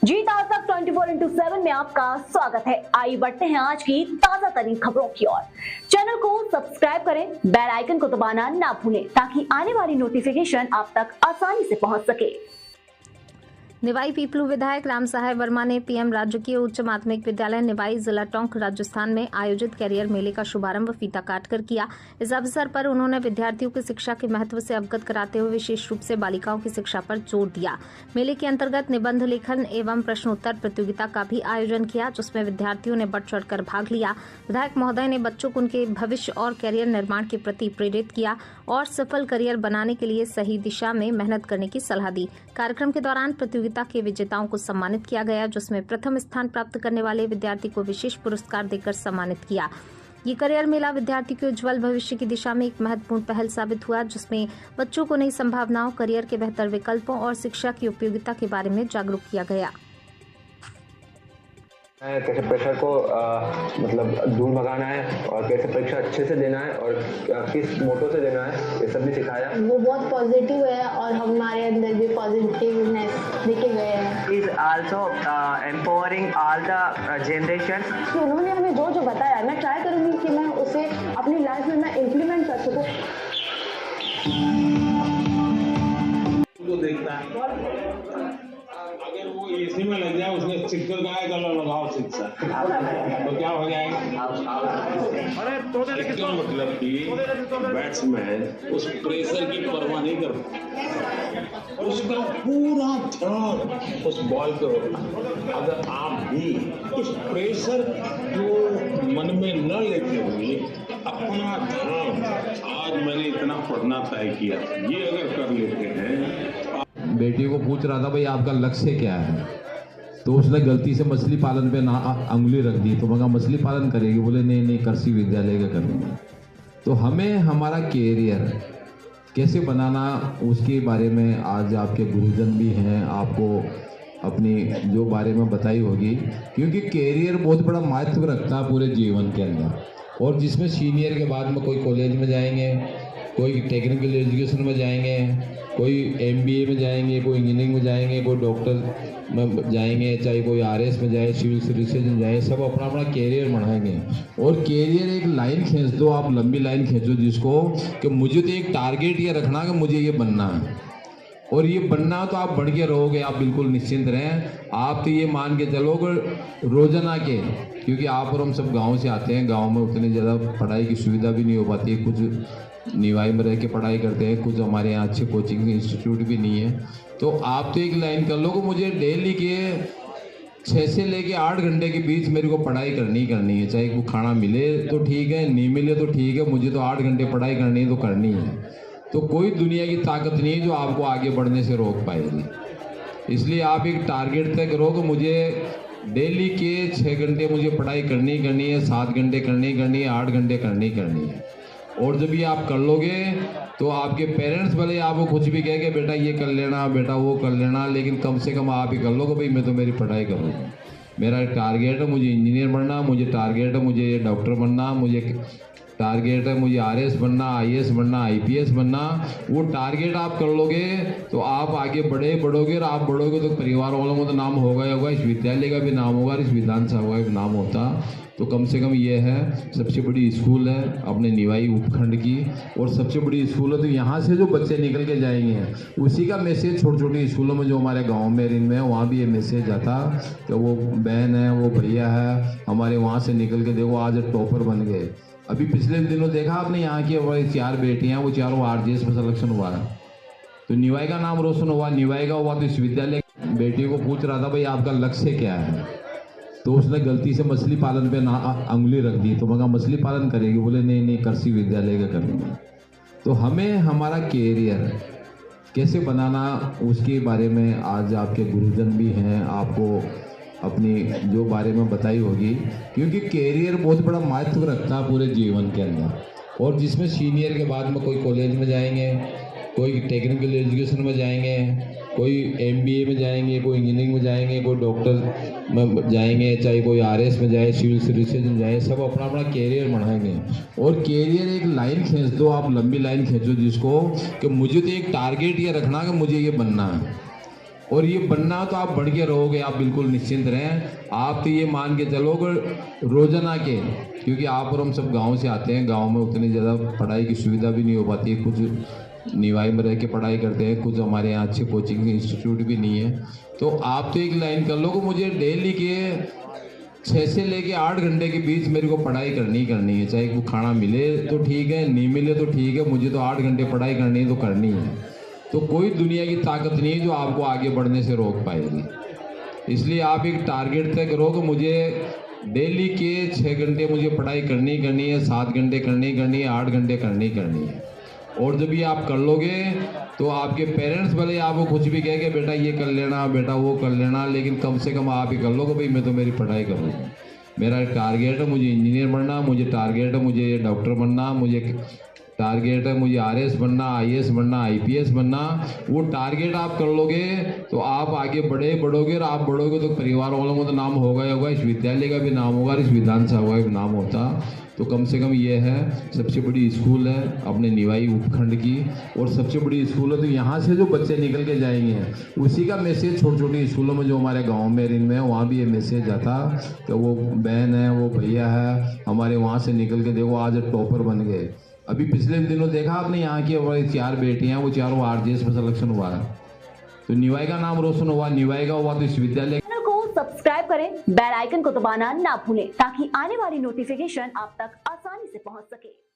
जी ताज़ा 24/7 में आपका स्वागत है। आइए बढ़ते हैं आज की ताजा तरीन खबरों की ओर। चैनल को सब्सक्राइब करें, बेल आइकन को दबाना ना भूलें ताकि आने वाली नोटिफिकेशन आप तक आसानी से पहुंच सके। निवाई पीपलू विधायक राम सहाय वर्मा ने पीएम राजकीय उच्च माध्यमिक विद्यालय निवाई जिला टोंक राजस्थान में आयोजित कैरियर मेले का शुभारंभ फीता काटकर किया। इस अवसर पर उन्होंने विद्यार्थियों की शिक्षा के महत्व से अवगत कराते हुए विशेष रूप से बालिकाओं की शिक्षा पर जोर दिया। मेले के अंतर्गत निबंध लेखन एवं प्रश्नोत्तर प्रतियोगिता का भी आयोजन किया, जिसमें विद्यार्थियों ने बढ़ चढ़कर भाग लिया। विधायक महोदय ने बच्चों को उनके भविष्य और कैरियर निर्माण के प्रति प्रेरित किया और सफल करियर बनाने के लिए सही दिशा में मेहनत करने की सलाह दी। कार्यक्रम के दौरान प्रतियोगिता के विजेताओं को सम्मानित किया गया, जिसमें प्रथम स्थान प्राप्त करने वाले विद्यार्थी को विशेष पुरस्कार देकर सम्मानित किया। ये करियर मेला विद्यार्थी के उज्जवल भविष्य की दिशा में एक महत्वपूर्ण पहल साबित हुआ, जिसमें बच्चों को नई संभावनाओं, करियर के बेहतर विकल्पों और शिक्षा की उपयोगिता के बारे में जागरूक किया गया। कैसे प्रेशर को दूर भगाना है और कैसे परीक्षा अच्छे से देना है और किस मोटो से देना है, ये सब भी सिखाया। वो बहुत पॉजिटिव है और हमारे अंदर भी पॉजिटिवनेस देखे गए हैं। Is also empowering all the generation. उन्होंने हमें जो जो बताया, मैं ट्राई करूंगी कि मैं उसे अपनी लाइफ में मैं इम्प्लीमेंट कर सकूं। तो देखता है अगर वो एसी में लग जाए, उसने स्टिकर का कलर लगाओ शिक्षा, तो क्या हो जाएगा? मतलब कि बैट्समैन उस प्रेशर की परवाह नहीं करता, उसका पूरा ध्यान उस बॉल को। अगर आप भी उस प्रेशर को मन में न लेते हुए अपना ध्यान, आज मैंने इतना पढ़ना तय किया, ये अगर कर लेते हैं। बेटी को पूछ रहा था भाई आपका लक्ष्य क्या है, तो उसने गलती से मछली पालन पे ना अंगुली रख दी, तो मैं कहा मछली पालन करेगी, बोले नहीं नहीं कृषि विद्यालय का करेंगे। तो हमें हमारा कैरियर कैसे बनाना उसके बारे में आज आपके गुरुजन भी हैं, आपको अपनी जो बारे में बताई होगी, क्योंकि कैरियर बहुत बड़ा महत्व रखता है पूरे जीवन के अंदर। और जिसमें सीनियर के बाद में कोई कॉलेज में जाएंगे, कोई टेक्निकल एजुकेशन में जाएंगे, कोई एमबीए में जाएंगे, कोई इंजीनियरिंग में जाएंगे, कोई डॉक्टर में जाएंगे, चाहे कोई आरएस में जाए, सिविल सर्विसेज में जाए, सब अपना अपना कैरियर बढ़ाएंगे। और कैरियर एक लाइन खींच दो, आप लंबी लाइन खींचो जिसको कि मुझे तो एक टारगेट ये रखना कि मुझे ये बनना है, और ये बनना तो आप बढ़ के रहोगे, आप बिल्कुल निश्चिंत रहें। आप तो ये मान के चलो रोजाना के, क्योंकि आप और हम सब गाँव से आते हैं, गाँव में उतनी ज़्यादा पढ़ाई की सुविधा भी नहीं हो पाती, कुछ निवाई में रह के पढ़ाई करते हैं, कुछ हमारे यहाँ अच्छे कोचिंग इंस्टीट्यूट भी नहीं है। तो आप तो एक लाइन कर लो कि मुझे डेली के 6 से लेके 8 घंटे के बीच मेरे को पढ़ाई करनी है, चाहे वो खाना मिले तो ठीक है, नहीं मिले तो ठीक है, मुझे तो 8 घंटे पढ़ाई करनी है तो करनी है। तो कोई दुनिया की ताकत नहीं है जो आपको आगे बढ़ने से रोक पाएगी। इसलिए आप एक टारगेट तय करो कि मुझे डेली के 6 घंटे मुझे पढ़ाई करनी है, 7 घंटे करनी है, 8 घंटे करनी है। और जब ये आप कर लोगे तो आपके पेरेंट्स भले आपको कुछ भी कहे कि बेटा ये कर लेना, बेटा वो कर लेना, लेकिन कम से कम आप ही कर लो कि भाई मैं तो मेरी पढ़ाई करूँगा, मेरा टारगेट है मुझे इंजीनियर बनना, मुझे टारगेट है मुझे डॉक्टर बनना, मुझे टारगेट है मुझे आरएस बनना, आईएएस बनना, आईपीएस बनना। वो टारगेट आप कर लोगे तो आप आगे बढ़ोगे, और आप बढ़ोगे तो परिवार वालों को तो नाम होगा ही होगा, इस विद्यालय का भी नाम होगा, इस विधानसभा का भी नाम होता। तो कम से कम ये है सबसे बड़ी स्कूल है अपने निवाई उपखंड की, और सबसे बड़ी स्कूल है। तो यहाँ से जो बच्चे निकल के जाएंगे उसी का मैसेज छोटी छोटी स्कूलों में जो हमारे गांव में इनमें है, वहाँ भी ये मैसेज आता कि वो बहन है, वो भैया है, हमारे वहाँ से निकल के देखो आज टॉपर बन गए। अभी पिछले दिनों देखा आपने यहाँ की 4 बेटियाँ, वो चारों आरजेएस में सिलेक्शन हुआ है, तो निवाई का नाम रोशन हुआ। निवाई का हुआ तो इस विद्यालय बेटी को पूछ रहा था भाई आपका लक्ष्य क्या है, तो उसने गलती से मछली पालन पे ना अंगुली रख दी, तो मैं कहा मछली पालन करेगी, बोले नहीं नहीं कृषि विद्यालय का करेंगे। तो हमें हमारा कैरियर कैसे बनाना उसके बारे में आज आपके गुरुजन भी हैं, आपको अपनी जो बारे में बताई होगी, क्योंकि कैरियर बहुत बड़ा महत्व रखता है पूरे जीवन के अंदर। और जिसमें सीनियर के बाद में कोई कॉलेज में जाएंगे, कोई टेक्निकल एजुकेशन में जाएंगे, कोई एमबीए में जाएंगे, कोई इंजीनियरिंग में जाएंगे, कोई डॉक्टर में जाएंगे, चाहे कोई आरएस में जाए, सिविल सर्विसेज में जाए, सब अपना अपना कैरियर बढ़ाएंगे। और कैरियर एक लाइन खींच दो, आप लंबी लाइन खींचो जिसको कि मुझे तो एक टारगेट ये रखना कि मुझे ये बनना है, और ये बनना तो आप बढ़ के रहोगे, आप बिल्कुल निश्चिंत रहें। आप तो ये मान के चलो रोजाना के, क्योंकि आप और हम सब गांव से आते हैं, गांव में उतनी ज़्यादा पढ़ाई की सुविधा भी नहीं हो पाती है, कुछ निवाई में रह के पढ़ाई करते हैं, कुछ हमारे यहाँ अच्छे कोचिंग इंस्टीट्यूट भी नहीं है। तो आप तो एक लाइन कर लो कि मुझे डेली के 6 से लेके 8 घंटे के बीच मेरे को पढ़ाई करनी है, चाहे वो खाना मिले तो ठीक है, नहीं मिले तो ठीक है, मुझे तो 8 घंटे पढ़ाई करनी है तो करनी है। तो कोई दुनिया की ताकत नहीं है जो आपको आगे बढ़ने से रोक पाएगी। इसलिए आप एक टारगेट तय करो कि मुझे डेली के 6 घंटे मुझे पढ़ाई करनी है, 7 घंटे करनी है, 8 घंटे करनी है। और जब ये आप कर लोगे तो आपके पेरेंट्स भले आपको कुछ भी कहे कि बेटा ये कर लेना, बेटा वो कर लेना, लेकिन कम से कम आप ही कर लो कि भाई मैं तो मेरी पढ़ाई करूँगा, मेरा टारगेट है मुझे इंजीनियर बनना, मुझे टारगेट है मुझे डॉक्टर बनना, मुझे टारगेट है मुझे RS बनना, IAS बनना, IPS बनना। वो टारगेट आप कर लोगे तो आप आगे बढ़ोगे, और आप बढ़ोगे तो परिवार वालों को तो नाम होगा ही होगा, इस विद्यालय का भी नाम होगा, इस विधानसभा का भी नाम होता। तो कम से कम ये है सबसे बड़ी स्कूल है अपने निवाई उपखंड की, और सबसे बड़ी स्कूल है। तो यहाँ से जो बच्चे निकल के जाएंगे उसी का मैसेज छोटी छोटी स्कूलों में जो हमारे गांव में इनमें है वहाँ भी ये मैसेज जाता कि वो बहन है, वो भैया है हमारे, वहाँ से निकल के देखो आज टॉपर बन गए। अभी पिछले दिनों देखा आपने यहाँ की 4 बेटियाँ, वो चारों RJS में सिलेक्शन हुआ है, तो निवाई का नाम रोशन हुआ, निवाई का हुआ तो इस विद्यालय। चैनल को सब्सक्राइब करें, बेल आइकन को दबाना ना भूलें ताकि आने वाली नोटिफिकेशन आप तक आसानी से पहुंच सके।